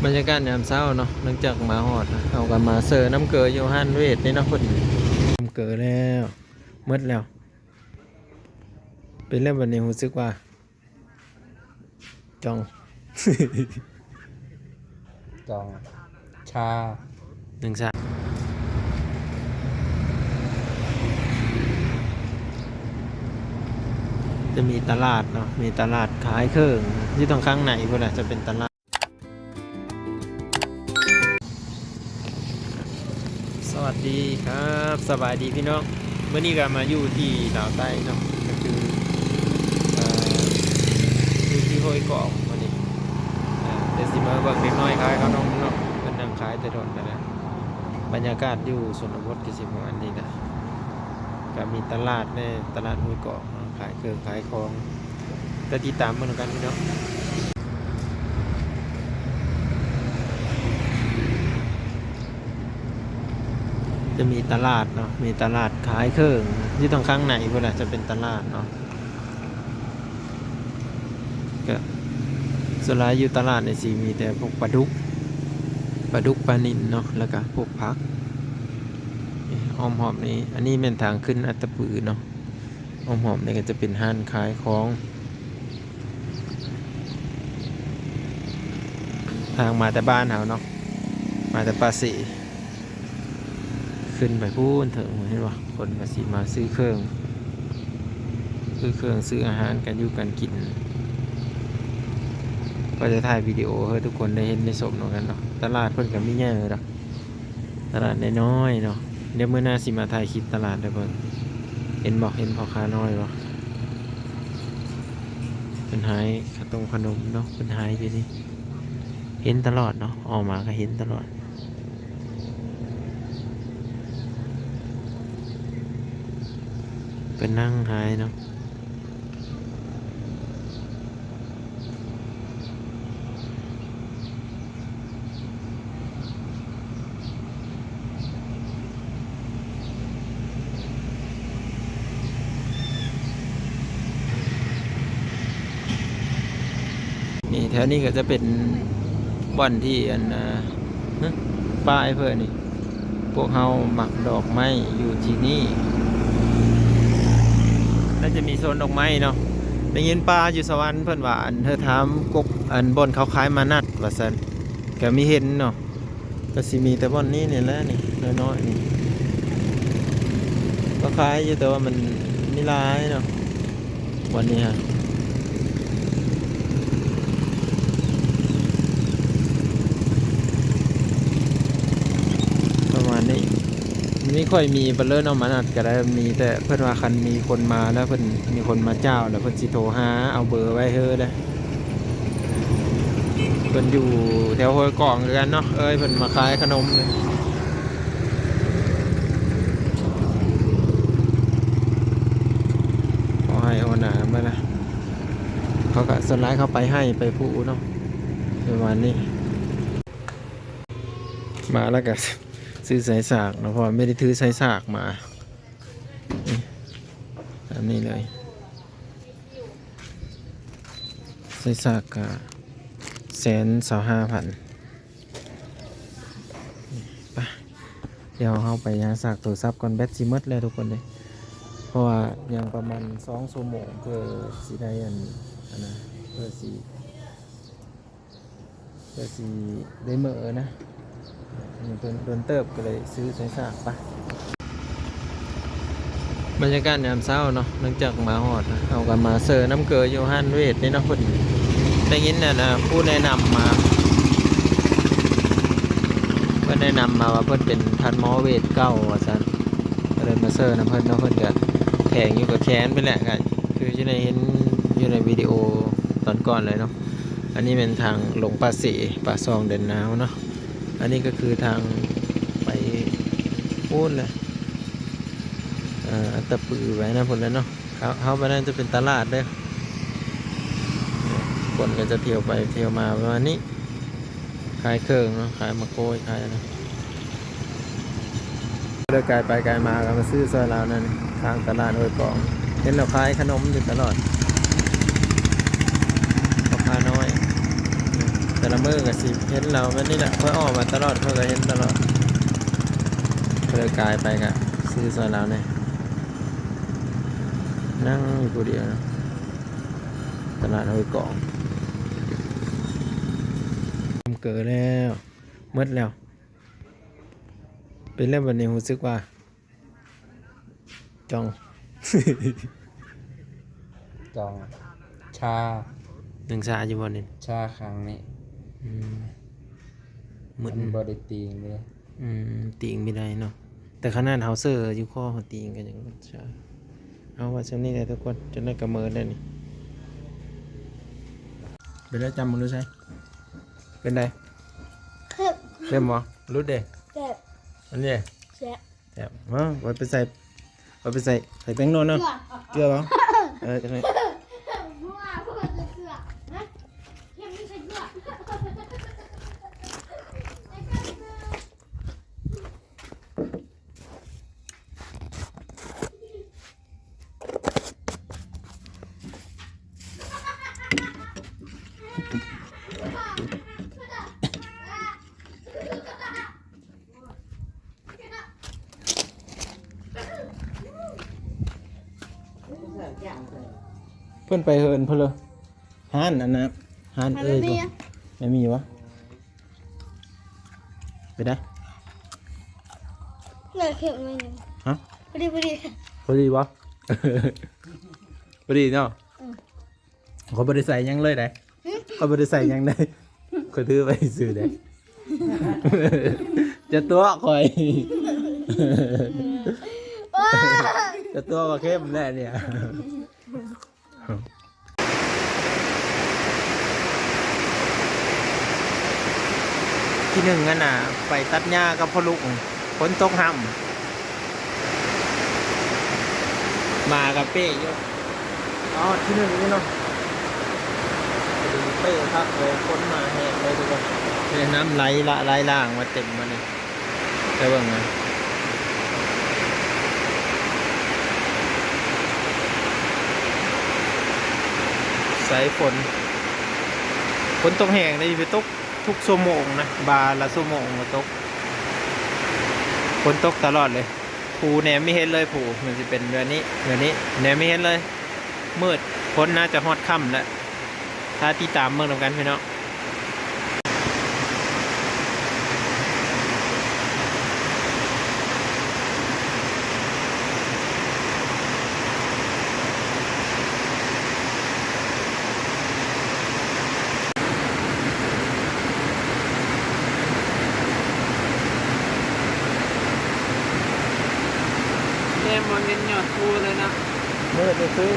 บรรยากาศยามเช้าเนาะหลังจากมาฮอดนะเอากันมาเสิร์ฟน้ำเกลือโยฮันเวทนี่เนาะเพิ่นน้ำเกลือแล้วหมดแล้วเป็นเรื่องวันนี้รู้สึกว่าจอง จองชาหนึ่งสามจะมีตลาดเนาะมีตลาดขายเครื่องที่ตรงข้างในพวกนั้นจะเป็นตลาดสวัสดีครับสบายดีพี่น้องเมื่อนี้ก็มาอยู่ที่ดาวใต้เนาะก็คืออยู่ที่ห้วยกองวันนี้เดี๋ยวสิมาเบิกเล็กน้อยขายเขาน้องเนาะเป็นนั่งขายแต่โดนแต่ละบรรยากาศอยู่สนบทกิสิมอันนี้นะก็มีตลาดในตลาดห้วยกองขายเครื่องขายของแต่ติดตามเหมือนกันพี่น้องจะมีตลาดเนาะมีตลาดขายเครื่องที่ตรงข้างในพวกนั้นจะเป็นตลาดเนาะก็ส่วนใหญ่อยู่ตลาดในสีมีแต่พวกปลาดุกปลานิลเนาะแล้วก็พวกผักหอมนี่อันนี้เป็นทางขึ้นอัตตปือเนาะหอมนี่ก็จะเป็นห้านขายของทางมาแต่บ้านเขาเนาะมาแต่ปาสีขึ้นไปพูนถึงเห็นว่าคนปาสีมาซื้อเครื่องซื้ออาหารกันอยู่กันกินก็จะถ่ายวิดีโอให้ทุกคนได้เห็นในสมกันเนาะตลาดเพิ่นกับมิเยอะเนาะตลาดน้อยเนาะเดี๋ยวเมื่อหน้าสิมาถ่ายคลิปตลาดได้เพิ่นเห็นพ่อค้าน้อยบ่เป็นหายขนมเนาะเป็นหายอยู่นี่เห็นตลอดเนาะออกมาก็เห็นตลอดเป็นนั่งหายเนาะนี่แถวนี้ก็จะเป็นบ่อนที่ป้ายเพื่อนนี่พวกเฮาหมักดอกไม้อยู่ที่นี่น่าจะมีโซนดอกไม้เนาะได้ยินป้าอยู่สวรรค์เพื่อนว่าเธอถามกกบ่อนเขาขายมานัดว่าซั่นก็มีเห็นเนาะก็สิมีแต่บ่อนนี้เนี่ยแหละนี่น้อยๆนี่ก็ขายอยู่แต่ว่ามันมีหลายเนาะวันนี้ฮะนี่ไม่ค่อยมีเปเลิศเอามานัดก็ได้มีแต่เพื่อนว่าคันมีคนมาแล้วเพื่อนมีคนมาเจ้าแล้วเพื่อนสิโทรหาเอาเบอร์ไว้เฮ้อเลยเพื่อนอยู่แถวห้วยกองกันเนาะเพื่อนมาขายขนมเลยขอให้เอาหนามาละเขาก็สไลด์เข้าไปให้ไปผู้เนาะประมาณนี้มาแล้วก็ซื้อสายสากนะเพราะไม่ได้ถือสายสากมาแบบนี้เลยสายสากก็125,000ไปเดี๋ยวเข้าไปยาสากตัวซับก่อนแบตซิมดเลยทุกคนเลยเพราะว่ายังประมาณ2 ชั่วโมงเพื่อสีได้อันนะเพื่อสีได้เมื่อนะโดนเติบก็เลยซื้อสายสากปะบรรยากาศยามเช้าเนาะหลังจากมาฮอดนะเอากันมาเสิร์ฟน้ำเกลือโยฮันเวทนี่เนาะเพิ่นได้ยินนะผู้แนะนำมาเพิ่นแนะนำมาว่าเพิ่นเป็นทันหมอเวทเก่าว่าซั่นก็เลยมาเสิร์ฟน้ำเพิ่นเนาะเพิ่นก็แข่งอยู่กับแขนไปแหละก็คือจะได้เห็นอยู่ในวิดีโอตอนก่อนเลยเนาะอันนี้เป็นทางลงป่าสีป่าซองเดินหนาวเนาะอันนี้ก็คือทางไปพูนเลยอัตตปือไว้นะผลแล้วเนาะเขาไปนั่นจะเป็นตลาดเลยคนก็จะเที่ยวไปเที่ยวมาประมาณนี้ขายเครื่องเนาะขายมะโกยขายนะเดินไกลไปไกลมาก็มาซื้อซอยเรานั่นทางตลาดห้วยกองเห็นเราขายขนมอยู่ตลอดราคาน้อย แต่ละมือก็สิเห็นเราแบบนี้แหละเพื่อออกมาตลอดเพื่อก็เห็นตลอดเพื่อกายไปกะซื้อซอยเราเนี่ยนั่งอยู่ผู้เดียวนะตลาดห้วยกองทำเกิดแล้วมืดแล้วเป็นเรื่องแบบนี้รู้สึกว่าจอง จองชา หนึ่งชาอยู่บนนี่ ชาครั้งนี้ มืด มันบริตีงเลย ติงไม่ได้เนาะแต่ขนาดเฮาเซอร์อยู่ข้อเขาติงกันอย่างนั้นใช่เอาว่าช่วงนี้เลยทุกคนจะได้กระเมินได้นี่เป็นได้จำมึงรู้ใช่เป็นได คือ เริ่มบ่รู้เด้ เจ็บ อันนี้ เจ็บ แซ่บมาไว้ไปใส่ใส่แป้งโน่นเนาะเกลือบ่จังได๋ มั่วพูดจะเสือกนะเข้มไม่ใช่เสือก เพิ่นไปเฮินเพิ่นเลยห้านอันนะห้านเอ้ยบ่ไม่มีวะไปได้ เหนื่อยเข็มเลยหนึ่ง ฮะ พอดี พอดีวะ พอดีเนาะเขาบ่ได้ใส่หยังเลยได้เขาบ่ได้ใส่หยังได้เขาถือไปซื้อได้ จะตัวคอย จะตัวว่าเข้มแน่เนี่ยที่หนึ่งนั่นน่ะไปตัดหญ้ากับพ่อลุงฝนตกห่ำมากับเป้อยู่อ๋อที่หนึ่งนี่เนาะดูเป้ครับเลยฝนมาแห้งเลยทุกคนเนี่ยน้ำไหลละไหลล่างมาเต็มมาเนี่ยได้บ้างไงสายฝนตกแห้งเลยไปตกทุกชั่วโมงนะบาร์ละชั่วโมงมาตกฝนตกตลอดเลยผูแหนมไม่เห็นเลยผูมันจะเป็นเดือนนี้แหนมไม่เห็นเลยมืดพ้นน่าจะฮอดค่ำแล้วถ้าที่ตามเมืองทำกันพี่น้องมันเป็นยอดภูเลยนะมืดเลยคือ